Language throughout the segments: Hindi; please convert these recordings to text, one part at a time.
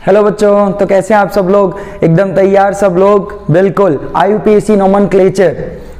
हेलो बच्चों, तो कैसे हैं आप सब लोग? एकदम तैयार सब लोग? बिल्कुल। IUPAC नोमेनक्लेचर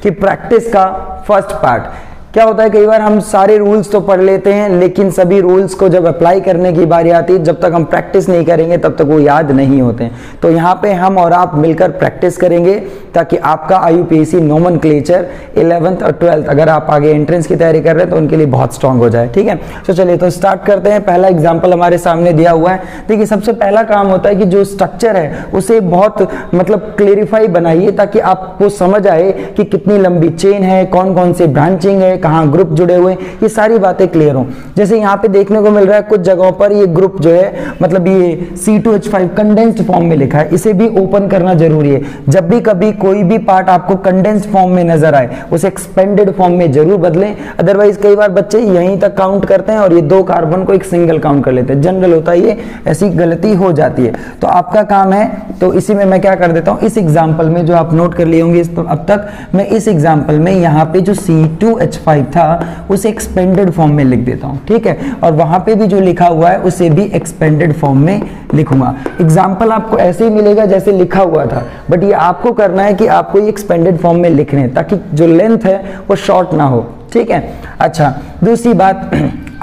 की प्रैक्टिस का फर्स्ट पार्ट। क्या होता है, कई बार हम सारे रूल्स तो पढ़ लेते हैं, लेकिन सभी रूल्स को जब अप्लाई करने की बारी आती है, जब तक हम प्रैक्टिस नहीं करेंगे तब तक वो याद नहीं होते हैं। तो यहाँ पे हम और आप मिलकर प्रैक्टिस करेंगे ताकि आपका IUPAC नोमेनक्लेचर 11th और 12th अगर आप आगे एंट्रेंस की तैयारी कर रहे हैं तो उनके लिए बहुत स्ट्रांग हो जाए। ठीक है, तो चलिए तो स्टार्ट करते हैं। पहला एग्जाम्पल हमारे सामने दिया हुआ है। देखिए, सबसे पहला काम होता है कि जो स्ट्रक्चर है उसे बहुत क्लेरिफाई बनाइए ताकि आपको समझ आए कि कितनी लंबी चेन है, कौन कौन से ब्रांचिंग है, कहाँ ग्रुप जुड़े हुए हैं, ये सारी बातें क्लियर हो। जैसे यहाँ पे देखने को मिल रहा है कुछ जगहों पर ये ग्रुप जो है ये C2H5 कंडेंस्ड फॉर्म में लिखा है, इसे भी ओपन करना जरूरी है। जब भी कभी कोई भी पार्ट आपको कंडेंस्ड फॉर्म में नजर आए उसे एक्सपेंडेड फॉर्म में जरूर बदलें। अदरवाइज कई बार बच्चे यहीं तक काउंट करते हैं और ये 2 कार्बन को एक सिंगल काउंट कर लेते हैं। जनरल होता है ये, ऐसी गलती हो जाती है। तो आपका काम है, तो इसी में मैं क्या कर देता हूं, इस एग्जाम्पल में जो आप नोट कर लिए होंगे अब तक, मैं इस एग्जाम्पल में यहाँ पे जो C2H5 था उसे एक्सपेंडेड फॉर्म में लिख देता हूं। ठीक है, और वहां पे भी जो लिखा हुआ है उसे भी एक्सपेंडेड फॉर्म में लिखूंगा। एग्जाम्पल आपको ऐसे ही मिलेगा जैसे लिखा हुआ था, बट ये आपको करना है कि आपको ये एक्सपेंडेड फॉर्म में लिखने हैं ताकि जो लेंथ है वो शॉर्ट ना हो। ठीक है, अच्छा दूसरी बात,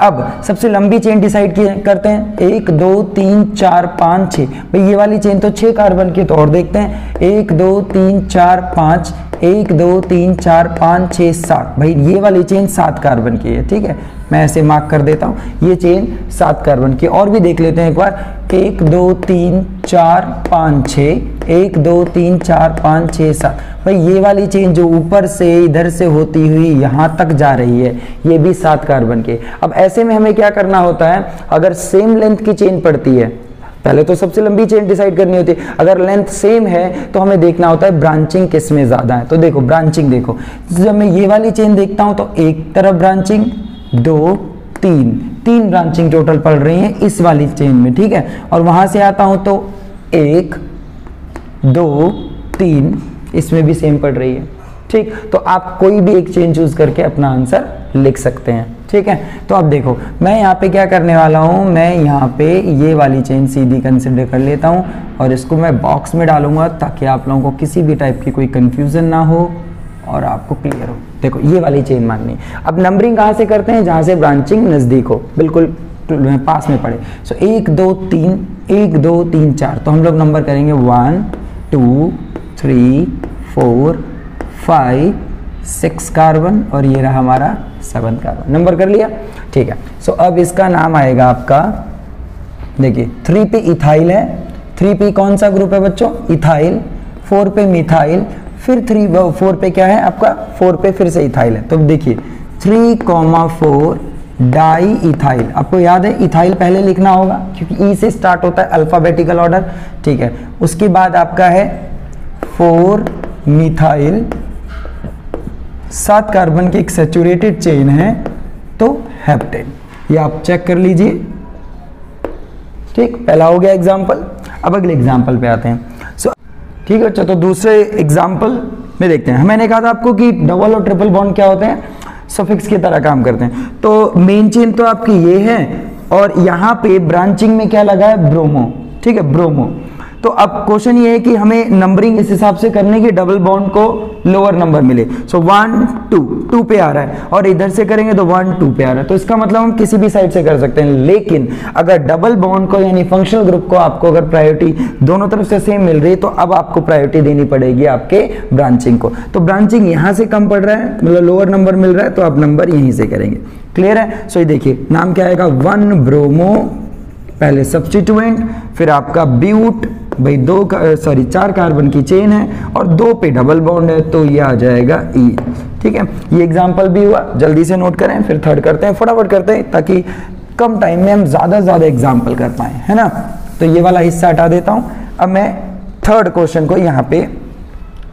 अब सबसे लंबी चेन डिसाइड करते हैं। 1 2 3 4 5 6। भाई ये वाली चेन तो 6 कार्बन की, तो और देखते हैं 1 2 3 4 5, 1 2 3 4 5 6 7। भाई ये वाली चेन 7 कार्बन की है। ठीक है, मैं ऐसे मार्क कर देता हूं, ये चेन 7 कार्बन की। और भी देख लेते हैं एक बार, 1 2 3 4 5 6, 1 2 3 4 5 6 7। भाई ये वाली चेन जो ऊपर से इधर से होती हुई यहां तक जा रही है, ये भी 7 कार्बन की। अब ऐसे में हमें क्या करना होता है, अगर सेम लेंथ की चेन पड़ती है, पहले तो सबसे लंबी चेन डिसाइड करनी होती है। अगर लेंथ सेम है तो हमें देखना होता है ब्रांचिंग किस में ज्यादा है। तो देखो ब्रांचिंग, देखो जब मैं ये वाली चेन देखता हूं तो एक तरफ ब्रांचिंग 2 3 ब्रांचिंग टोटल पड़ रही है इस वाली चेन में। ठीक है, और वहां से आता हूं तो 1 2 3 इसमें भी सेम पड़ रही है। ठीक, तो आप कोई भी एक चेन चूज करके अपना आंसर लिख सकते हैं। ठीक है, तो अब देखो मैं यहाँ पे क्या करने वाला हूँ, मैं यहाँ पे ये वाली चेन सीधी कंसिडर कर लेता हूँ और इसको मैं बॉक्स में डालूंगा ताकि आप लोगों को किसी भी टाइप की कोई कंफ्यूजन ना हो और आपको क्लियर हो। देखो ये वाली चेन माननी। अब नंबरिंग कहाँ से करते हैं, जहाँ से ब्रांचिंग नजदीक हो, बिल्कुल पास में पड़े। सो 1 2 3 1 2 3 4, तो हम लोग नंबर करेंगे 1 2 3 4 5 6 कार्बन और ये रहा हमारा 7 कार्बन। नंबर कर लिया। ठीक है, सो अब इसका नाम आएगा आपका, देखिए 3 पे इथाइल है। 3 पे कौन सा ग्रुप है बच्चों, इथाइल। 4 पे मिथाइल, फिर 4 पे क्या है आपका, 4 पे फिर से इथाइल है। तो देखिए 3,4 डाई इथाइल। आपको याद है इथाइल पहले लिखना होगा क्योंकि ई से स्टार्ट होता है अल्फाबेटिकल ऑर्डर। ठीक है, उसके बाद आपका है 4 मिथाइल, 7 कार्बन की एक सैचुरेटेड चेन है, तो हेप्टेन। ये आप चेक कर लीजिए। ठीक, पहला हो गया एग्जाम्पल। अब अगले एग्जाम्पल पे आते हैं। ठीक है, तो दूसरे एग्जाम्पल में देखते हैं। मैंने कहा था आपको कि डबल और ट्रिपल बॉन्ड क्या होते हैं, सफिक्स की तरह काम करते हैं। तो मेन चेन तो आपकी ये है और यहाँ पे ब्रांचिंग में क्या लगा है, ब्रोमो। ठीक है, ब्रोमो। तो अब क्वेश्चन ये है कि हमें नंबरिंग इस हिसाब से करने की डबल बॉन्ड को लोअर नंबर मिले। सो 1 2 पे आ रहा है और इधर से करेंगे तो 1 2 पे आ रहा है। तो इसका मतलब हम किसी भी साइड से कर सकते हैं, लेकिन अगर डबल बॉन्ड को यानी फंक्शनल ग्रुप को आपको अगर प्रायोरिटी दोनों तरफ से सेम मिल रही है तो अब आपको प्रायोरिटी देनी पड़ेगी आपके ब्रांचिंग को। तो ब्रांचिंग यहां से कम पड़ रहा है, मतलब लोअर नंबर मिल रहा है, तो आप नंबर यहीं से करेंगे। क्लियर है? सो ये देखिए नाम क्या आएगा, 1 ब्रोमो, पहले सब्स्टिट्यूएंट, फिर आपका ब्यूट। भाई 4 कार्बन की चेन है और 2 पे डबल बॉन्ड है, तो ये आ जाएगा ई। ठीक है, ये एग्जाम्पल भी हुआ, जल्दी से नोट करें, फिर थर्ड करते हैं, फटाफट करते हैं ताकि कम टाइम में हम ज्यादा से ज्यादा एग्जाम्पल कर पाए, है ना। तो ये वाला हिस्सा हटा देता हूं। अब मैं थर्ड क्वेश्चन को यहाँ पे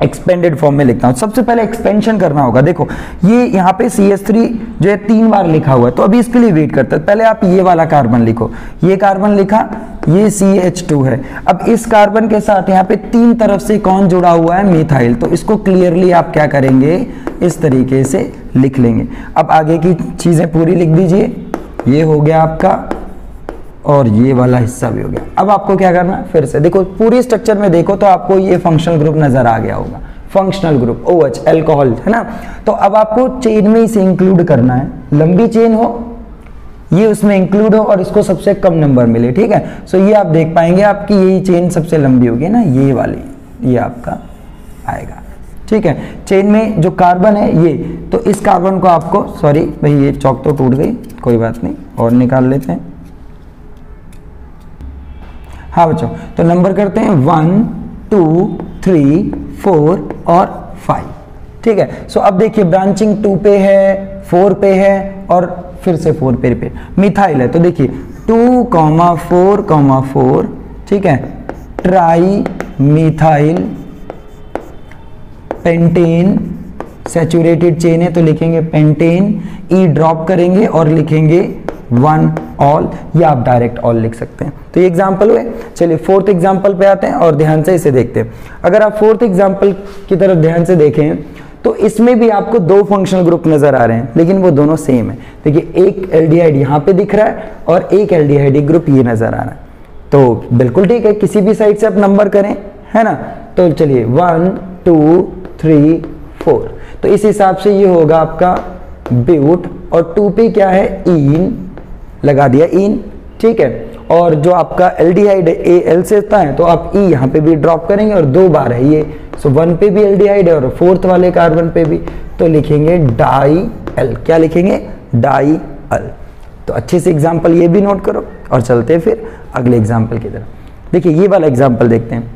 एक्सपेंडेड फॉर्म में लिखता हूं। सबसे पहले एक्सपेंशन करना होगा। देखो ये यहाँ पे CH3 जो है 3 बार लिखा हुआ है, तो अभी इसके लिए वेट करते हैं। पहले आप ये वाला कार्बन लिखो, ये कार्बन लिखा, ये CH2 है। अब इस कार्बन के साथ यहाँ पे 3 तरफ से कौन जुड़ा हुआ है, मिथाइल। तो इसको क्लियरली आप क्या करेंगे, इस तरीके से लिख लेंगे। अब आगे की चीजें पूरी लिख दीजिए। ये हो गया आपका और ये वाला हिस्सा भी हो गया। अब आपको क्या करना है, फिर से देखो पूरी स्ट्रक्चर में देखो तो आपको ये फंक्शनल ग्रुप नजर आ गया होगा, फंक्शनल ग्रुप OH अल्कोहल, है ना। तो अब आपको चेन में इसे इंक्लूड करना है, लंबी चेन हो ये उसमें इंक्लूड हो और इसको सबसे कम नंबर मिले, ठीक है। सो ये आप देख पाएंगे आपकी यही चेन सबसे लंबी होगी ना, ये वाली, ये आपका आएगा, ठीक है। चेन में जो कार्बन है ये, तो इस कार्बन को आपको, सॉरी भाई ये चौक तो टूट गई, कोई बात नहीं और निकाल लेते हैं। हाँ बच्चों, तो नंबर करते हैं 1 2 3 4 और 5, ठीक है। सो अब देखिए ब्रांचिंग 2 पे है, 4 पे है और फिर से 4 पे रिपीट। मिथाइल है तो देखिए 2,4,4, ठीक है, tri methyl pentane, saturated chain है तो लिखेंगे पेंटेन, ई ड्रॉप करेंगे और लिखेंगे 1 ऑल, या आप डायरेक्ट ऑल लिख सकते हैं। तो ये एग्जांपल हुए। चलिए फोर्थ एग्जांपल पे आते हैं और ध्यान से इसे देखते हैं। अगर आप फोर्थ एग्जांपल की तरफ ध्यान से देखें तो इसमें भी आपको 2 फंक्शनल ग्रुप नजर आ रहे हैं, लेकिन वो दोनों सेम है। देखिए एक एल्डिहाइड यहाँ पे दिख रहा है और एक एल्डिहाइड ग्रुप ये नजर आ रहा है, तो बिल्कुल ठीक है, किसी भी साइड से आप नंबर करें, है ना। तो चलिए 1 2 3 4, तो इस हिसाब से ये होगा आपका ब्यूट, और 2 पे क्या है, इन लगा दिया, इन, ठीक है। और जो आपका एल्डिहाइड Al से होता है तो आप ई यहाँ पे भी ड्रॉप करेंगे और 2 बार है ये, सो 1 पे भी एल्डिहाइड है और 4th वाले कार्बन पे भी, तो लिखेंगे डाई एल, क्या लिखेंगे, डाई एल। तो अच्छे से एग्जाम्पल ये भी नोट करो और चलते हैं फिर अगले एग्जाम्पल की तरफ। देखिए ये वाला एग्जाम्पल देखते हैं।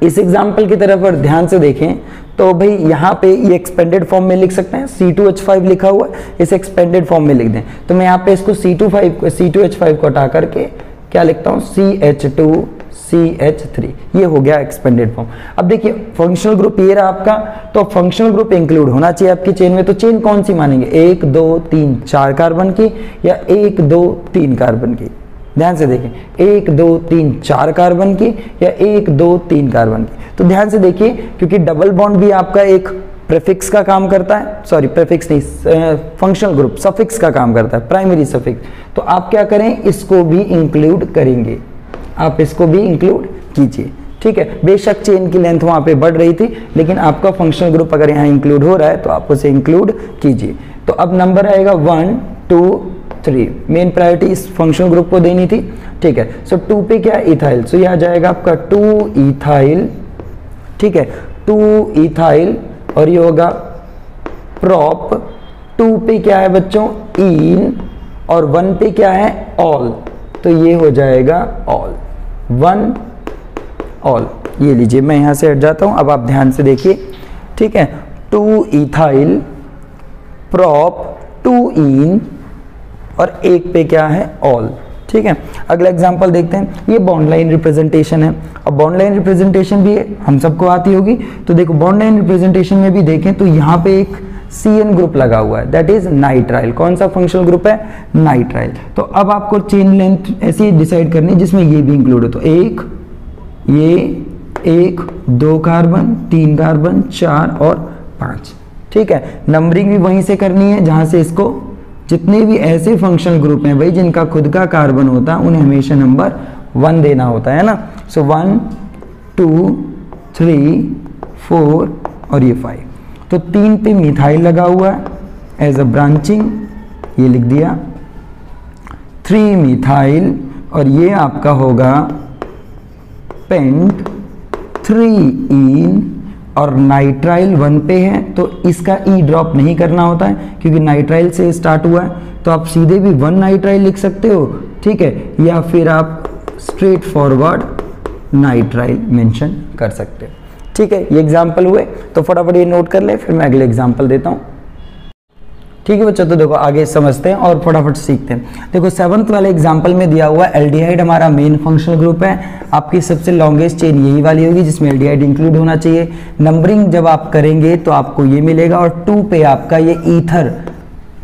इस एग्जाम्पल की तरफ अगर ध्यान से देखें तो भाई यहाँ पे ये एक्सपेंडेड फॉर्म में लिख सकते हैं, C2H5 लिखा हुआ है, इसे एक्सपेंडेड फॉर्म में लिख दें। तो मैं यहाँ पे इसको C2H5 को हटा करके क्या लिखता हूँ, CH2CH3, ये हो गया एक्सपेंडेड फॉर्म। अब देखिए फंक्शनल ग्रुप ये रहा आपका, तो फंक्शनल ग्रुप इंक्लूड होना चाहिए आपकी चेन में। तो चेन कौन सी मानेंगे, 1 2 3 4 कार्बन की या 1 2 3 कार्बन की। ध्यान से देखें, 1 2 3 4 कार्बन की या 1 2 3 कार्बन की। तो ध्यान से देखिए, क्योंकि डबल बॉन्ड भी आपका एक प्रीफिक्स का काम करता है, सॉरी प्रीफिक्स नहीं, फंक्शनल ग्रुप सफिक्स का काम करता है, प्राइमरी सफिक्स। तो आप क्या करें, इसको भी इंक्लूड करेंगे, आप इसको भी इंक्लूड कीजिए, ठीक है। बेशक चेन की लेंथ वहां पे बढ़ रही थी, लेकिन आपका फंक्शनल ग्रुप अगर यहाँ इंक्लूड हो रहा है तो आप उसे इंक्लूड कीजिए। तो अब नंबर आएगा 1 2 3, मेन प्रायोरिटी इस फंक्शनल ग्रुप को देनी थी, ठीक है। सो 2 पे क्या, इथाइल, सो ये आ जाएगा आपका 2 इथाइल, ठीक है, 2 इथाइल, और ये होगा प्रॉप। 2 पे क्या है बच्चों, इन, और 1 पे क्या है, ऑल, तो ये हो जाएगा ऑल, 1 ऑल। ये लीजिए मैं यहां से हट जाता हूं, अब आप ध्यान से देखिए, ठीक है। 2 इथाइल प्रॉप 2 इन, और 1 पे क्या है, ऑल, ठीक है। अगला एग्जांपल देखते हैं, ये बॉन्ड लाइन रिप्रेजेंटेशन है। अब बॉन्ड लाइन रिप्रेजेंटेशन भी हम सबको आती होगी, तो देखो बॉन्ड लाइन रिप्रेजेंटेशन में भी देखें तो यहाँ पे एक CN ग्रुप लगा हुआ है, दैट इज नाइट्राइल। कौन सा फंक्शनल ग्रुप है, नाइट्राइल। तो अब आपको चेन लेंथ ऐसी डिसाइड करनी जिसमें ये भी इंक्लूड हो, तो ये 1 2 कार्बन 3 कार्बन 4 और 5, ठीक है। नंबरिंग भी वहीं से करनी है जहां से इसको, जितने भी ऐसे फंक्शनल ग्रुप हैं भाई जिनका खुद का कार्बन होता है उन्हें हमेशा नंबर 1 देना होता है ना। सो 1 2 3 4 और ये 5। तो 3 पे मिथाइल लगा हुआ है एज अ ब्रांचिंग, ये लिख दिया 3 मिथाइल, और ये आपका होगा पेंट 3 इन, और नाइट्राइल 1 पे है तो इसका ई ड्रॉप नहीं करना होता है क्योंकि नाइट्राइल से स्टार्ट हुआ है, तो आप सीधे भी 1 नाइट्राइल लिख सकते हो, ठीक है, या फिर आप स्ट्रेट फॉरवर्ड नाइट्राइल मेंशन कर सकते हो, ठीक है। ये एग्जांपल हुए, तो फटाफट ये नोट कर ले, फिर मैं अगले एग्जांपल देता हूँ, ठीक है बच्चों। तो देखो आगे समझते हैं और फटाफट सीखते हैं। देखो 7th वाले एग्जांपल में दिया हुआ एल्डिहाइड हमारा मेन फंक्शनल ग्रुप है, आपकी सबसे लॉन्गेस्ट चेन यही वाली होगी जिसमें एल्डिहाइड इंक्लूड होना चाहिए। नंबरिंग जब आप करेंगे तो आपको ये मिलेगा, और 2 पे आपका ये ईथर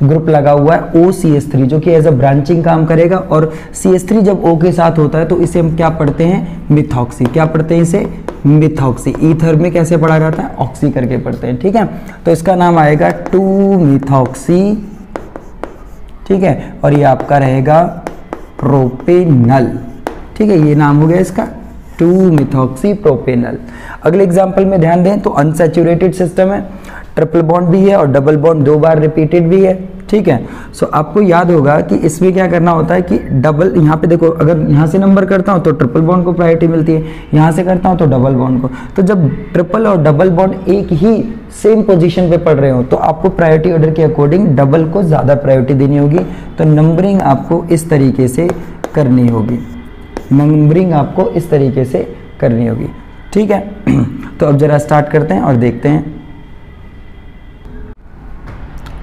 ग्रुप लगा हुआ है OCH3 जो कि एज अ ब्रांचिंग काम करेगा, और CH3 जब O के साथ होता है तो इसे हम क्या पढ़ते हैं, मिथॉक्सी। क्या पढ़ते हैं इसे, मिथॉक्सी। ईथर में कैसे पढ़ा जाता है, ऑक्सी करके पढ़ते हैं, ठीक है। तो इसका नाम आएगा 2 मिथॉक्सी, ठीक है, और ये आपका रहेगा प्रोपेनल। ठीक है, ये नाम हो गया इसका 2-मिथॉक्सी प्रोपेनल। अगले एग्जाम्पल में ध्यान दें तो अनसैचुरेटेड सिस्टम है, ट्रिपल बॉन्ड भी है और डबल बॉन्ड 2 बार रिपीटेड भी है। ठीक है, सो आपको याद होगा कि इसमें क्या करना होता है कि डबल, यहाँ पे देखो अगर यहाँ से नंबर करता हूँ तो ट्रिपल बॉन्ड को प्रायोरिटी मिलती है, यहाँ से करता हूँ तो डबल बॉन्ड को। तो जब ट्रिपल और डबल बॉन्ड एक ही सेम पोजीशन पे पड़ रहे हो तो आपको प्रायोरिटी ऑर्डर के अकॉर्डिंग डबल को ज़्यादा प्रायोरिटी देनी होगी। तो नंबरिंग आपको इस तरीके से करनी होगी, नंबरिंग आपको इस तरीके से करनी होगी। ठीक है, तो अब जरा स्टार्ट करते हैं और देखते हैं।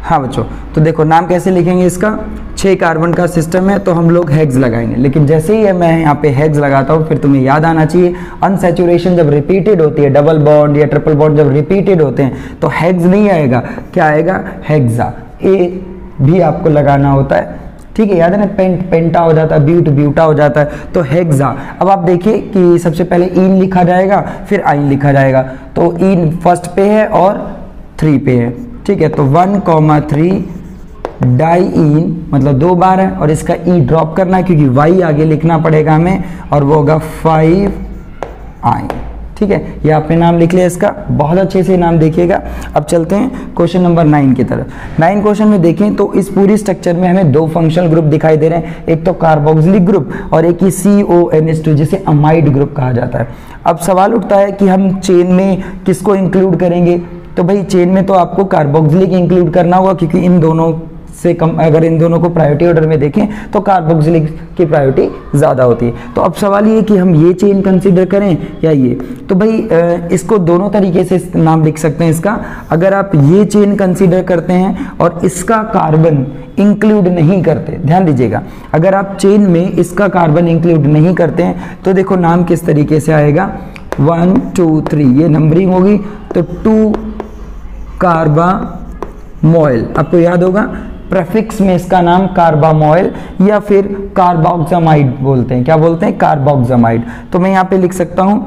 हाँ बच्चों, तो देखो नाम कैसे लिखेंगे इसका, 6 कार्बन का सिस्टम है तो हम लोग हेक्स लगाएंगे, लेकिन जैसे ही मैं यहाँ पे हेक्स लगाता हूँ फिर तुम्हें याद आना चाहिए अनसैचुरेशन जब रिपीटेड होती है, डबल बॉन्ड या ट्रिपल बॉन्ड जब रिपीटेड होते हैं तो हेक्स नहीं आएगा, क्या आएगा, हेक्सा। ए भी आपको लगाना होता है। ठीक है, याद है ना, पेंटा हो जाता है, ब्यूटा हो जाता है, तो हेक्सा। अब आप देखिए कि सबसे पहले इन लिखा जाएगा फिर आइन लिखा जाएगा, तो इन फर्स्ट पे है और 3 पे है। ठीक है, तो 1,3 डाइइन मतलब 2 बार है और इसका ई ड्रॉप करना है क्योंकि वाई आगे लिखना पड़ेगा हमें और वो होगा 5 आइन। ठीक है, ये आपने नाम लिख लिया इसका, बहुत अच्छे से नाम देखिएगा। अब चलते हैं क्वेश्चन नंबर 9 की तरफ। 9 क्वेश्चन में देखें तो इस पूरी स्ट्रक्चर में हमें 2 फंक्शनल ग्रुप दिखाई दे रहे हैं, एक तो कार्बोक्सिलिक ग्रुप और एक ही CONH2 जिसे अमाइड ग्रुप कहा जाता है। अब सवाल उठता है कि हम चेन में किसको इंक्लूड करेंगे, तो भाई चेन में तो आपको कार्बोक्सिलिक इंक्लूड करना होगा क्योंकि इन दोनों से कम, अगर इन दोनों को प्रायोरिटी ऑर्डर में देखें तो कार्बोक्सिलिक की प्रायोरिटी ज़्यादा होती है। तो अब सवाल ये कि हम ये चेन कंसीडर करें या ये, तो भाई इसको दोनों तरीके से नाम लिख सकते हैं इसका। अगर आप ये चेन कंसीडर करते हैं और इसका कार्बन इंक्लूड नहीं करते, ध्यान दीजिएगा, अगर आप चेन में इसका कार्बन इंक्लूड नहीं करते हैं तो देखो नाम किस तरीके से आएगा, 1 2 3 ये नंबरिंग होगी, तो 2 कार्बामोइल, आपको याद होगा प्रेफिक्स में इसका नाम कार्बामोइल या फिर कार्बोक्सामाइड बोलते हैं, क्या बोलते हैं, कार्बोक्सामाइड। तो मैं यहाँ पे लिख सकता हूँ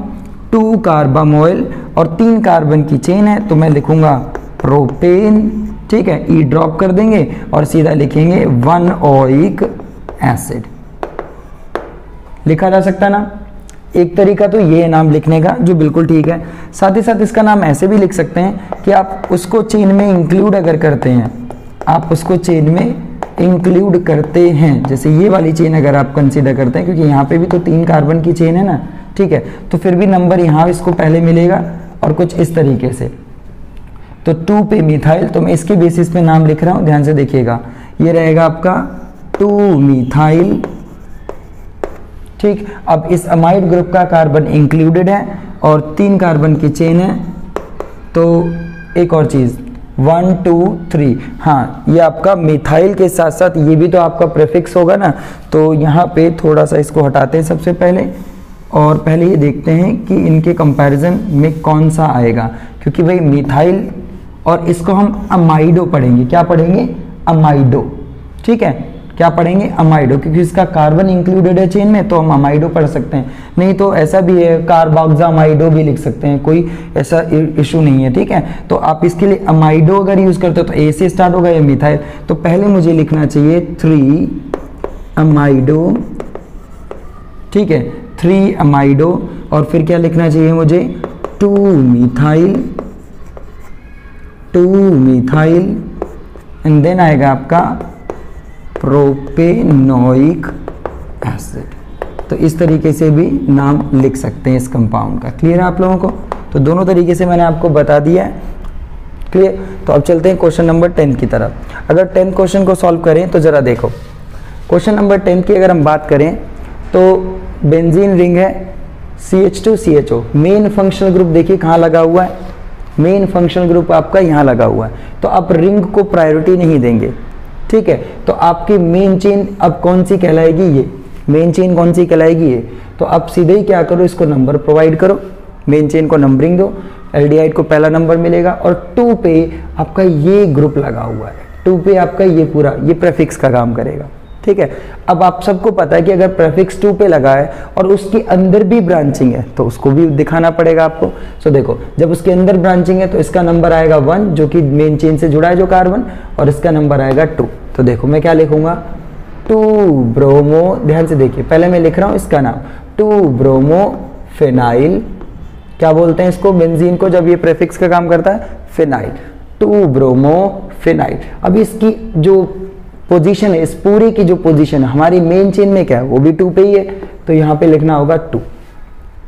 2 कार्बामोइल और 3 कार्बन की चेन है तो मैं लिखूंगा प्रोपेन। ठीक है, ई ड्रॉप कर देंगे और सीधा लिखेंगे 1 ओइक एसिड। लिखा जा सकता है ना, एक तरीका तो ये नाम लिखने का जो बिल्कुल ठीक है। साथ ही साथ इसका नाम ऐसे भी लिख सकते हैं कि आप उसको चेन में इंक्लूड अगर करते हैं, आप उसको चेन में इंक्लूड करते हैं, जैसे ये वाली चेन अगर आप कंसीडर करते हैं क्योंकि यहाँ पे भी तो 3 कार्बन की चेन है ना। ठीक है, तो फिर भी नंबर यहाँ इसको पहले मिलेगा और कुछ इस तरीके से, तो 2 पे मिथाइल, तो मैं इसके बेसिस पे नाम लिख रहा हूँ, ध्यान से देखिएगा, ये रहेगा आपका 2 मिथाइल। ठीक, अब इस अमाइड ग्रुप का कार्बन इंक्लूडेड है और 3 कार्बन की चेन है, तो एक और चीज़ 1 2 3, हाँ ये आपका मिथाइल के साथ साथ ये भी तो आपका प्रेफिक्स होगा ना, तो यहाँ पे थोड़ा सा इसको हटाते हैं सबसे पहले और पहले ये देखते हैं कि इनके कंपैरिजन में कौन सा आएगा, क्योंकि भाई मिथाइल और इसको हम अमाइडो पढ़ेंगे, क्या पढ़ेंगे, अमाइडो। ठीक है, क्या पढ़ेंगे, अमाइडो, क्योंकि इसका कार्बन इंक्लूडेड है चेन में तो हम अमाइडो पढ़ सकते हैं, नहीं तो ऐसा भी है कार्बोक्सामाइडो भी लिख सकते हैं, कोई ऐसा इशू नहीं है। ठीक है, तो आप इसके लिए अमाइडो अगर यूज करते हो तो ए से स्टार्ट होगा या मिथाइल, तो पहले मुझे लिखना चाहिए 3 अमाइडो। ठीक है, 3 अमाइडो और फिर क्या लिखना चाहिए मुझे, 2 मिथाइल एंड देन आएगा आपका प्रोपेनोइक एसिड। तो इस तरीके से भी नाम लिख सकते हैं इस कंपाउंड का। क्लियर है आप लोगों को, तो दोनों तरीके से मैंने आपको बता दिया है। क्लियर, तो अब चलते हैं क्वेश्चन नंबर 10 की तरफ। अगर 10 क्वेश्चन को सॉल्व करें तो जरा देखो, क्वेश्चन नंबर 10 की अगर हम बात करें तो बेंजीन रिंग है, CH2CHO, मेन फंक्शनल ग्रुप देखिए कहाँ लगा हुआ है, मेन फंक्शनल ग्रुप आपका यहाँ लगा हुआ है, तो आप रिंग को प्रायोरिटी नहीं देंगे। ठीक है, तो आपकी मेन चेन अब कौन सी कहलाएगी, ये मेन चेन कौन सी कहलाएगी, ये, तो आप सीधे ही क्या करो, इसको नंबर प्रोवाइड करो, मेन चेन को नंबरिंग दो, एल्डिहाइड को पहला नंबर मिलेगा और 2 पे आपका ये ग्रुप लगा हुआ है, 2 पे आपका ये पूरा ये प्रेफिक्स का काम करेगा। ठीक है, अब आप सबको पता है कि अगर प्रेफिक्स 2 पे लगा है और उसके अंदर भी ब्रांचिंग है तो उसको भी दिखाना पड़ेगा आपको। सो देखो, जब उसके अंदर ब्रांचिंग है तो इसका नंबर आएगा 1 जो कि मेन चेन से जुड़ा है जो कार्बन, और इसका नंबर आएगा 2। तो देखो मैं क्या लिखूंगा, 2 ब्रोमो, ध्यान से देखिए पहले मैं लिख रहा हूं इसका नाम 2 ब्रोमो फिनाइल, क्या बोलते हैं इसको, बेंजीन को जब ये प्रेफिक्स का काम करता है, फिनाइल, 2 ब्रोमो फिनाइल। अब इसकी जो पोजीशन है, इस पूरी की जो पोजीशन है हमारी मेन चेन में क्या है, वो भी 2 पे ही है, तो यहां पे लिखना होगा 2,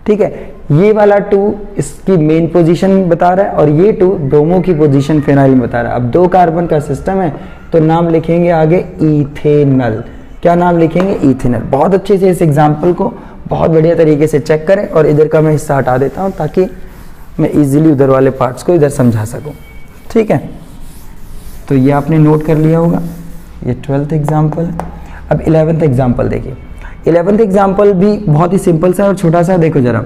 ठीक है। ये वाला 2 इसकी मेन पोजीशन बता रहा है और ये 2 ब्रोमो की पोजीशन फिनाइल में बता रहा है। अब 2 कार्बन का सिस्टम है तो नाम लिखेंगे आगे इथेनल, क्या नाम लिखेंगे, इथेनल। बहुत अच्छे से इस एग्जाम्पल को बहुत बढ़िया तरीके से चेक करें, और इधर का मैं हिस्सा हटा देता हूं ताकि मैं इजीली उधर वाले पार्ट्स को इधर समझा सकूं, ठीक है। तो ये आपने नोट कर लिया होगा, ये 12th एग्जाम्पल है। अब 11th एग्जाम्पल देखिए, 11th एग्जाम्पल भी बहुत ही सिंपल सा और छोटा सा, देखो जरा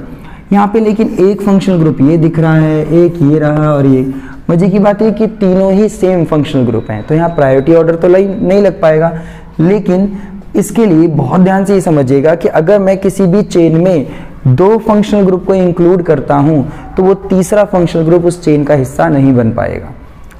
यहाँ पे, लेकिन एक फंक्शनल ग्रुप ये दिख रहा है, एक ये रहा, और ये मजे की बात है कि तीनों ही सेम फंक्शनल ग्रुप हैं, तो यहाँ प्रायोरिटी ऑर्डर तो नहीं लग पाएगा। लेकिन इसके लिए बहुत ध्यान से ये समझिएगा कि अगर मैं किसी भी चेन में 2 फंक्शनल ग्रुप को इंक्लूड करता हूं तो वो तीसरा फंक्शनल ग्रुप उस चेन का हिस्सा नहीं बन पाएगा।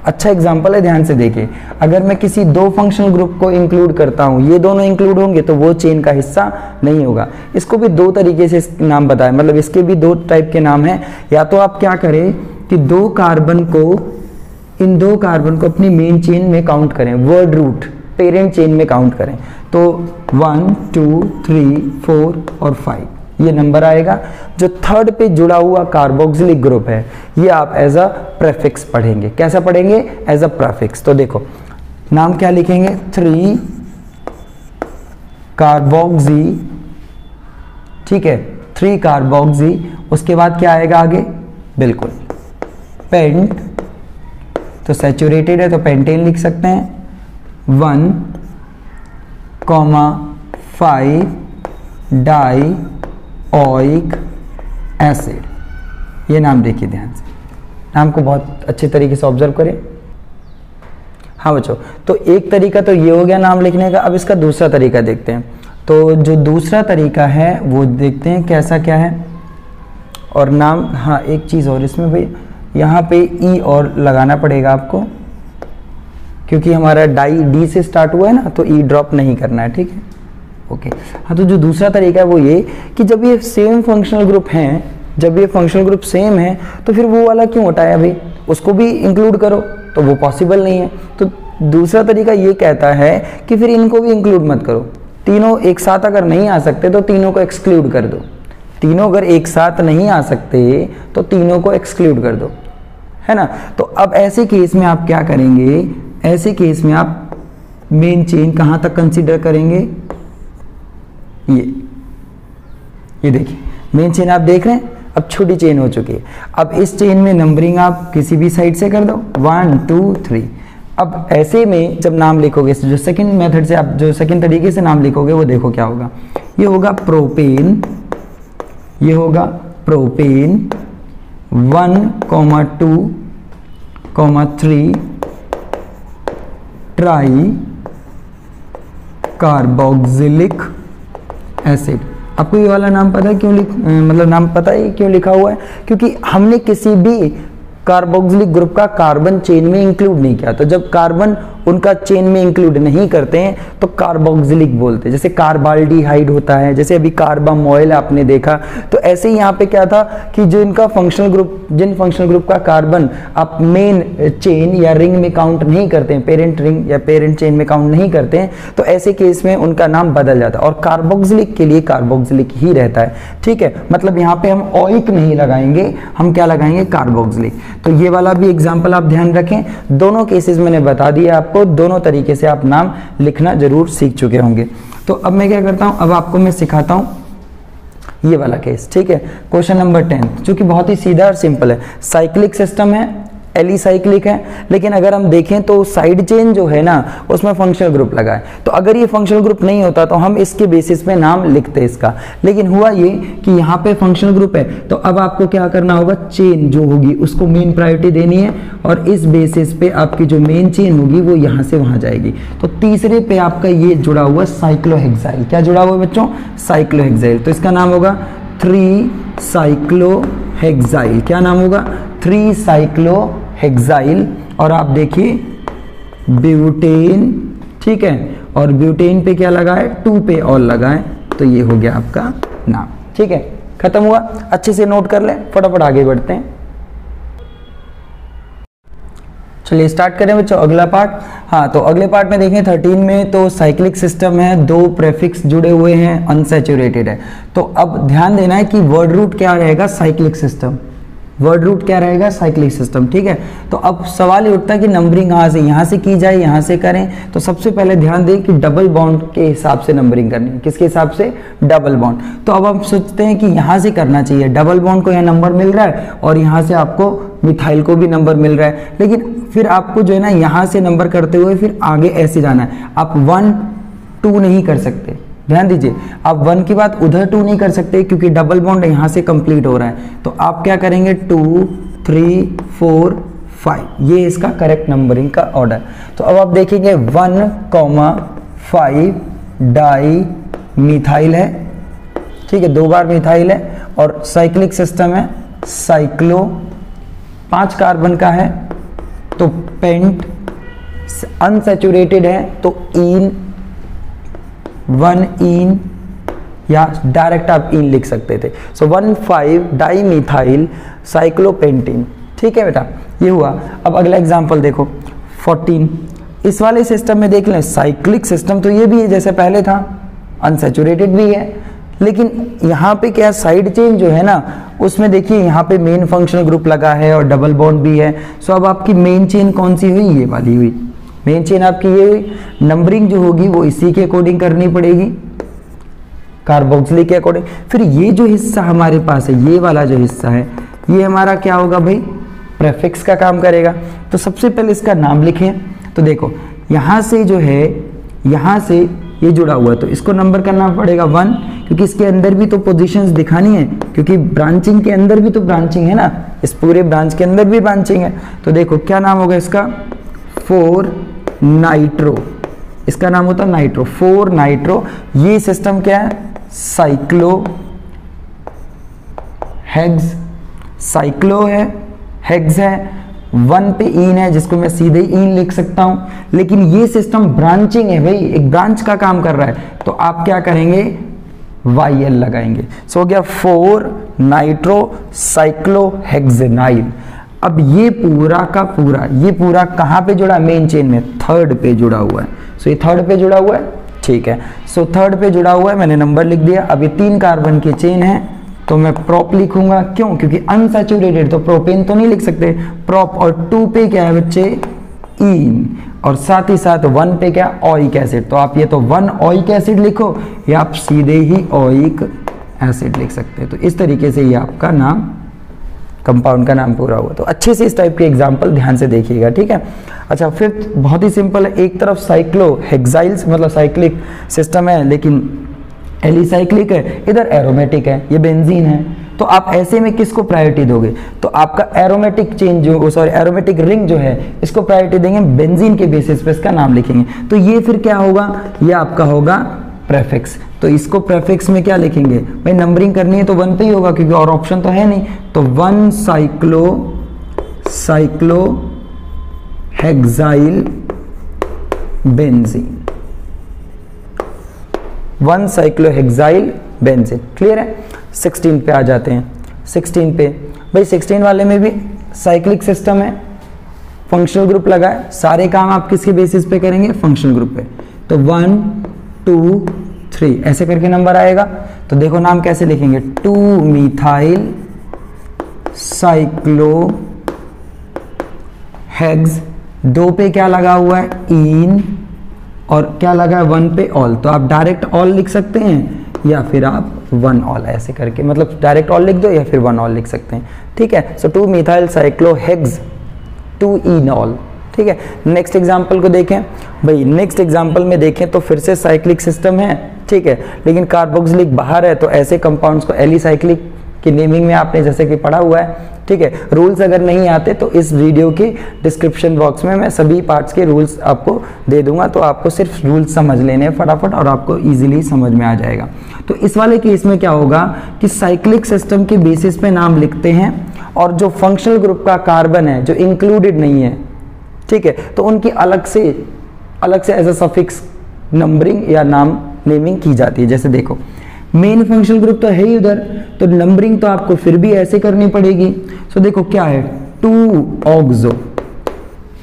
अच्छा एग्जांपल है, ध्यान से देखिए, अगर मैं किसी 2 फंक्शनल ग्रुप को इंक्लूड करता हूं, ये दोनों इंक्लूड होंगे तो वो चेन का हिस्सा नहीं होगा। इसको भी 2 तरीके से नाम बताएं, मतलब इसके भी 2 टाइप के नाम हैं। या तो आप क्या करें कि 2 कार्बन को, इन 2 कार्बन को अपनी मेन चेन में काउंट करें, वर्ड रूट पेरेंट चेन में काउंट करें, तो 1 2 3 4 और 5 ये नंबर आएगा। जो थर्ड पे जुड़ा हुआ कार्बोक्सिलिक ग्रुप है ये आप एज अ प्रेफिक्स पढ़ेंगे। कैसा पढ़ेंगे, एज अ प्रेफिक्स। तो देखो नाम क्या लिखेंगे, 3 कार्बोक्सी, ठीक है, 3 कार्बोक्सी। उसके बाद क्या आएगा आगे, बिल्कुल पेंट, तो सैचुरेटेड है तो पेंटेन लिख सकते हैं, 1,5 डाई ओइक एसिड। ये नाम देखिए ध्यान से, नाम को बहुत अच्छे तरीके से ऑब्जर्व करें। हाँ बच्चों, तो एक तरीका तो ये हो गया नाम लिखने का। अब इसका दूसरा तरीका देखते हैं। तो जो दूसरा तरीका है वो देखते हैं कैसा क्या है। और नाम, हाँ एक चीज़ और इसमें भाई, यहाँ पे ई और लगाना पड़ेगा आपको, क्योंकि हमारा डाई डी से स्टार्ट हुआ है ना, तो ई ड्रॉप नहीं करना है, ठीक है, ओके। हाँ, तो जो दूसरा तरीका है वो ये कि जब ये सेम फंक्शनल ग्रुप हैं, जब ये फंक्शनल ग्रुप सेम है तो फिर वो वाला क्यों हटाया भाई, उसको भी इंक्लूड करो, तो वो पॉसिबल नहीं है। तो दूसरा तरीका ये कहता है कि फिर इनको भी इंक्लूड मत करो, तीनों एक साथ अगर नहीं आ सकते तो तीनों को एक्सक्लूड कर दो। तीनों अगर एक साथ नहीं आ सकते तो तीनों को एक्सक्लूड कर दो, है ना। तो अब ऐसे केस में आप क्या करेंगे, ऐसे केस में आप मेन चेन कहाँ तक कंसीडर करेंगे, ये देखिए मेन चेन आप देख रहे हैं, अब छोटी चेन हो चुकी है। अब इस चेन में नंबरिंग आप किसी भी साइड से कर दो, 1 2 3। अब ऐसे में जब नाम लिखोगे, जो सेकंड मेथड से आप जो सेकंड तरीके से नाम लिखोगे वो देखो क्या होगा, ये होगा प्रोपेन, ये होगा प्रोपेन 1,2,3 ट्राई कार्बोक्सिलिक एसिड। आपको ये वाला नाम पता है क्यों मतलब नाम पता है क्यों लिखा हुआ है, क्योंकि हमने किसी भी कार्बोक्सिलिक ग्रुप का कार्बन चेन में इंक्लूड नहीं किया। तो जब कार्बन उनका चेन में इंक्लूड नहीं करते हैं तो कार्बोक्सिलिक बोलते हैं। जैसे कार्बाल्डिहाइड होता है, जैसे अभी कार्बामोइल आपने देखा, तो ऐसे ही यहाँ पे क्या था कि जो इनका फंक्शनल ग्रुप, जिन फंक्शनल ग्रुप का कार्बन आप मेन चेन या रिंग में काउंट नहीं करते हैं, पेरेंट रिंग या पेरेंट चेन में काउंट नहीं करते हैं, तो ऐसे केस में उनका नाम बदल जाता है और कार्बोक्सिलिक के लिए कार्बोक्सिलिक ही रहता है, ठीक है। मतलब यहाँ पे हम ओइक नहीं लगाएंगे, हम क्या लगाएंगे, कार्बोक्सिलिक। तो ये वाला भी एग्जाम्पल आप ध्यान रखें, दोनों केसेस मैंने बता दिया आपको, दोनों तरीके से आप नाम लिखना जरूर सीख चुके होंगे। तो अब मैं क्या करता हूं, अब आपको मैं सिखाता हूं ये वाला केस, ठीक है। क्वेश्चन नंबर 10 जो कि बहुत ही सीधा और सिंपल है, साइक्लिक सिस्टम है, एलिसाइक्लिक है, लेकिन अगर हम देखें तो साइड चेन जो है ना उसमें फंक्शनल ग्रुप लगा है। तो अगर ये फंक्शनल ग्रुप नहीं होता तो हम इसके बेसिस पे नाम लिखते इसका, लेकिन हुआ ये कि यहाँ पे फंक्शनल ग्रुप है, तो अब आपको क्या करना होगा, चेन जो होगी उसको मेन प्रायोरिटी देनी है और इस बेसिस पे आपकी जो मेन चेन होगी वो यहाँ से वहां जाएगी। तो तीसरे पे आपका ये जुड़ा हुआ साइक्लोहेक्साइल, क्या जुड़ा हुआ बच्चों, साइक्लोहेक्साइल। तो इसका नाम होगा 3 साइक्लोहेक्साइल, क्या नाम होगा, 3 साइक्लोहेक्साइल। और आप देखिए ब्यूटेन, ठीक है, और ब्यूटेन पे क्या लगा है, 2 पे ऑल लगा है, तो ये हो गया आपका नाम। ठीक है, खत्म हुआ, अच्छे से नोट कर लें, फटाफट आगे बढ़ते हैं। चलिए स्टार्ट करें बच्चों अगला पार्ट। हाँ, तो अगले पार्ट में देखें 13 में तो साइक्लिक सिस्टम है, 2 प्रेफिक्स जुड़े हुए हैं, अनसैचुरेटेड है। तो अब ध्यान देना है कि वर्ड रूट क्या रहेगा, साइक्लिक सिस्टम। वर्ड रूट क्या रहेगा, साइक्लिक सिस्टम। ठीक है, तो अब सवाल ये उठता है कि नंबरिंग यहाँ से की जाए, यहाँ से करें। तो सबसे पहले ध्यान दें कि डबल बॉन्ड के हिसाब से नंबरिंग करनी है। किसके हिसाब से, डबल बॉन्ड। तो अब हम सोचते हैं कि यहाँ से करना चाहिए, डबल बॉन्ड को यहाँ नंबर मिल रहा है और यहाँ से आपको मिथाइल को भी नंबर मिल रहा है, लेकिन फिर आपको जो है ना यहाँ से नंबर करते हुए फिर आगे ऐसे जाना है। आप 1 2 नहीं कर सकते, ध्यान दीजिए, आप 1 की बात उधर 2 नहीं कर सकते क्योंकि डबल बॉन्ड यहाँ से कंप्लीट हो रहा है। तो आप क्या करेंगे, 2 3 4 5, ये इसका करेक्ट नंबरिंग का ऑर्डर। तो अब आप देखेंगे 1,5 डाई मिथाइल है। ठीक है, 2 बार मिथाइल है और साइक्लिक सिस्टम है, साइक्लो 5 कार्बन का है, तो पेंट अनसैचुरेटेड है तो इन 1 इन या डायरेक्ट आप इन लिख सकते थे। सो 1,5 डाई मिथाइल साइक्लोपेंटीन। ठीक है बेटा, ये हुआ। अब अगला एग्जांपल देखो 14। इस वाले सिस्टम में देख लें, साइक्लिक सिस्टम तो ये भी है जैसे पहले था, अनसैचुरेटेड भी है, लेकिन यहाँ पे क्या साइड चेन जो है ना, उसमें देखिए यहाँ पे मेन फंक्शनल ग्रुप लगा है और डबल बॉन्ड भी है। सो अब आपकी मेन चेन कौन सी हुई, ये वाली हुई। मेन चेन आपकी ये हुई। नंबरिंग जो होगी वो इसी के अकॉर्डिंग करनी पड़ेगी, कार्बोक्सिलिक के अकॉर्डिंग। फिर ये जो हिस्सा हमारे पास है, ये वाला जो हिस्सा है, ये हमारा क्या होगा भाई, प्रेफिक्स का काम करेगा। तो सबसे पहले इसका नाम लिखें। तो देखो यहाँ से जो है, यहाँ से ये जुड़ा हुआ है तो इसको नंबर करना पड़ेगा 1, क्योंकि इसके अंदर भी तो पोजीशंस दिखानी है, क्योंकि ब्रांचिंग के अंदर भी तो ब्रांचिंग है ना, इस पूरे ब्रांच के अंदर भी ब्रांचिंग है। तो देखो क्या नाम होगा इसका, 4 नाइट्रो, इसका नाम होता है नाइट्रो, 4 नाइट्रो। ये सिस्टम क्या है, साइक्लो हेक्स, साइक्लो है, हेक्स है, 1 पे इन है जिसको मैं सीधे इन लिख सकता हूं, लेकिन ये सिस्टम ब्रांचिंग है भाई, एक ब्रांच का काम कर रहा है, तो आप क्या करेंगे, YL लगाएंगे। सो हो गया 4 नाइट्रो साइक्लो हेक्सेनाइल। अब ये पूरा का पूरा, ये पूरा कहाँ पे जुड़ा, मेन चेन में 3rd पे जुड़ा हुआ है। सो ये 3rd पे जुड़ा हुआ है, ठीक है। सो 3rd पे जुड़ा हुआ है, मैंने नंबर लिख दिया। अब ये 3 कार्बन की चेन है तो मैं प्रोप लिखूंगा, क्यों, क्योंकि अनसैचुरेटेड तो प्रोपेन तो नहीं लिख सकते, प्रोप। और 2 पे क्या है बच्चे, इन, और साथ ही साथ 1 पे क्या, ओइक एसिड। तो आप ये तो 1 ओइक एसिड लिखो या आप सीधे ही ओइक एसिड लिख सकते हैं। तो इस तरीके से ये आपका नाम, कंपाउंड का नाम पूरा हुआ। तो अच्छे से इस टाइप के एग्जाम्पल ध्यान से देखिएगा, ठीक है। अच्छा, फिर बहुत ही सिंपल है, एक तरफ साइक्लो हेक्साइल्स मतलब साइक्लिक सिस्टम है लेकिन एलिसाइक्लिक है, इधर एरोमेटिक है, ये बेंजीन है। तो आप ऐसे में किसको प्रायोरिटी दोगे, तो आपका एरोमेटिक चेन जो, सॉरी एरोमेटिक रिंग जो है, इसको प्रायोरिटी देंगे, बेंजीन के बेसिस पे इसका नाम लिखेंगे। तो ये फिर क्या होगा, ये आपका होगा प्रेफिक्स। तो इसको प्रेफिक्स में क्या लिखेंगे भाई, नंबरिंग करनी है तो 1 पे ही होगा क्योंकि और ऑप्शन तो है नहीं। तो 1 cyclo hexyl benzene, 1 cyclohexyl benzene. Clear है। 16 पे आ जाते हैं। 16 पे भाई, 16 वाले में भी साइक्लिक सिस्टम है, फंक्शनल ग्रुप लगा है, सारे काम आप किसके बेसिस पे करेंगे, फंक्शनल ग्रुप पे। तो 1 2 3 ऐसे करके नंबर आएगा। तो देखो नाम कैसे लिखेंगे, 2 मिथाइल साइक्लो हेक्स, 2 पे क्या लगा हुआ है, इन, और क्या लगा है 1 पे ऑल। तो आप डायरेक्ट ऑल लिख सकते हैं या फिर आप 1 ऑल ऐसे करके, मतलब डायरेक्ट ऑल लिख दो या फिर 1 ऑल लिख सकते हैं, ठीक है। सो 2 मिथाइल साइक्लोहेक्स 2 इनॉल, ठीक है। नेक्स्ट एग्जांपल को देखें भाई, नेक्स्ट एग्जांपल में देखें तो फिर से साइक्लिक सिस्टम है, ठीक है, लेकिन कार्बोक्सिलिक बाहर है, तो ऐसे कंपाउंड्स को एलिसाइक्लिक की नेमिंग में आपने जैसे कि पढ़ा हुआ है, ठीक है। रूल्स अगर नहीं आते तो इस वीडियो के डिस्क्रिप्शन बॉक्स में मैं सभी पार्ट्स के रूल्स आपको दे दूंगा, तो आपको सिर्फ रूल्स समझ लेने हैं फटाफट और आपको इजीली समझ में आ जाएगा। तो इस वाले केस में क्या होगा कि साइक्लिक सिस्टम के बेसिस पे नाम लिखते हैं और जो फंक्शनल ग्रुप का कार्बन है जो इंक्लूडेड नहीं है, ठीक है, तो उनकी अलग से एज अ सफिक्स नंबरिंग या नाम नेमिंग की जाती है। जैसे देखो मेन फंक्शनल ग्रुप तो है ही उधर, तो नंबरिंग तो आपको फिर भी ऐसे करनी पड़ेगी। सो देखो क्या है 2-ऑक्सो,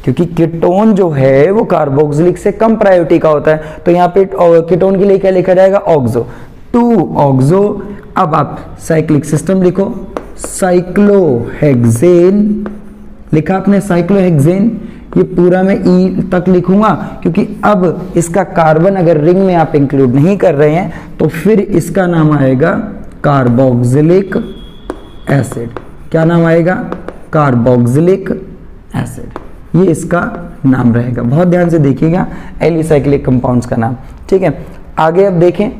क्योंकि कीटोन जो है वो कार्बोक्सिलिक से कम प्रायोरिटी का होता है, तो यहाँ पे कीटोन के लिए क्या लिखा जाएगा, ऑक्सो, 2-ऑक्सो। अब आप साइक्लिक सिस्टम लिखो, साइक्लोहेक्सेन लिखा आपने, साइक्लोहेक्सेन, ये पूरा मैं ई तक लिखूंगा क्योंकि अब इसका कार्बन अगर रिंग में आप इंक्लूड नहीं कर रहे हैं तो फिर इसका नाम आएगा कार्बोक्सिलिक एसिड। क्या नाम आएगा, कार्बोक्सिलिक एसिड, ये इसका नाम रहेगा। बहुत ध्यान से देखिएगा एलिसाइक्लिक कंपाउंड्स का नाम, ठीक है। आगे अब देखें,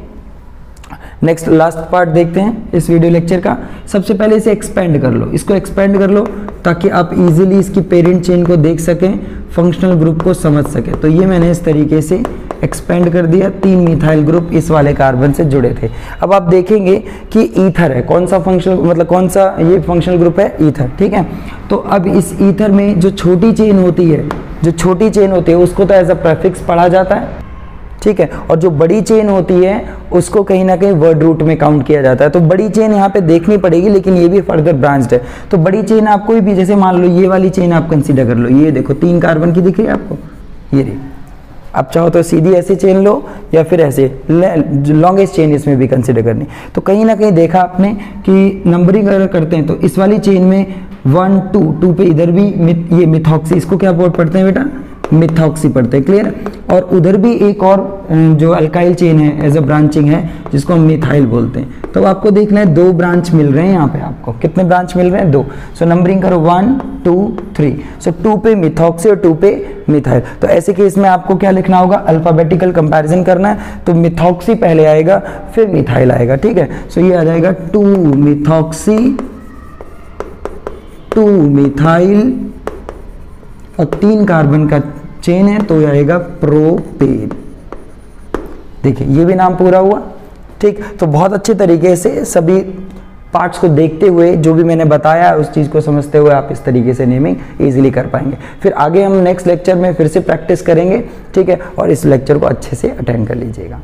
नेक्स्ट लास्ट पार्ट देखते हैं इस वीडियो लेक्चर का। सबसे पहले इसे एक्सपेंड कर लो, इसको एक्सपेंड कर लो ताकि आप इजीली इसकी पेरेंट चेन को देख सकें, फंक्शनल ग्रुप को समझ सकें। तो ये मैंने इस तरीके से एक्सपेंड कर दिया, 3 मिथाइल ग्रुप इस वाले कार्बन से जुड़े थे। अब आप देखेंगे कि ईथर है, कौन सा फंक्शनल मतलब कौन सा ये फंक्शनल ग्रुप है, ईथर, ठीक है। तो अब इस ईथर में जो छोटी चेन होती है, उसको तो एज अ प्रेफिक्स पढ़ा जाता है, ठीक है, और जो बड़ी चेन होती है उसको कहीं ना कहीं वर्ड रूट में काउंट किया जाता है। तो बड़ी चेन यहाँ पे देखनी पड़ेगी, लेकिन ये भी फर्दर ब्रांच्ड है। तो बड़ी चेन आप कोई भी, जैसे मान लो ये वाली चेन आप कंसीडर कर लो, ये देखो 3 कार्बन की दिख रही है आपको, ये रही। आप चाहो तो सीधी ऐसी चेन लो या फिर ऐसे लॉन्गेस्ट चेन इसमें भी कंसीडर करनी। तो कहीं ना कहीं देखा आपने कि नंबरिंग अगर करते हैं तो इस वाली चेन में 1 2 पे इधर भी ये मिथॉक्सी, इसको क्या बोर्ड पढ़ते हैं बेटा, मिथॉक्सी पढ़ते हैं, क्लियर। और उधर भी एक और जो अल्काइल चेन है एज अ ब्रांचिंग है जिसको हम मिथाइल बोलते हैं। तो आपको देखना है 2 ब्रांच मिल रहे हैं यहाँ पे, आपको कितने ब्रांच मिल रहे हैं, 2। सो नंबरिंग करो 1 2 3। सो 2 पे मिथॉक्सी और 2 पे मिथाइल। तो ऐसे केस में आपको क्या लिखना होगा, अल्फाबेटिकल कंपैरिजन करना है, तो मिथॉक्सी पहले आएगा फिर मिथाइल आएगा, ठीक है। सो ये आ जाएगा 2 मिथॉक्सी 2 मिथाइल और 3 कार्बन का चेन है तो ये आएगा प्रोपेन। देखिए ये भी नाम पूरा हुआ, ठीक। तो बहुत अच्छे तरीके से सभी पार्ट्स को देखते हुए जो भी मैंने बताया उस चीज़ को समझते हुए आप इस तरीके से नेमिंग इजीली कर पाएंगे। फिर आगे हम नेक्स्ट लेक्चर में फिर से प्रैक्टिस करेंगे, ठीक है, और इस लेक्चर को अच्छे से अटेंड कर लीजिएगा।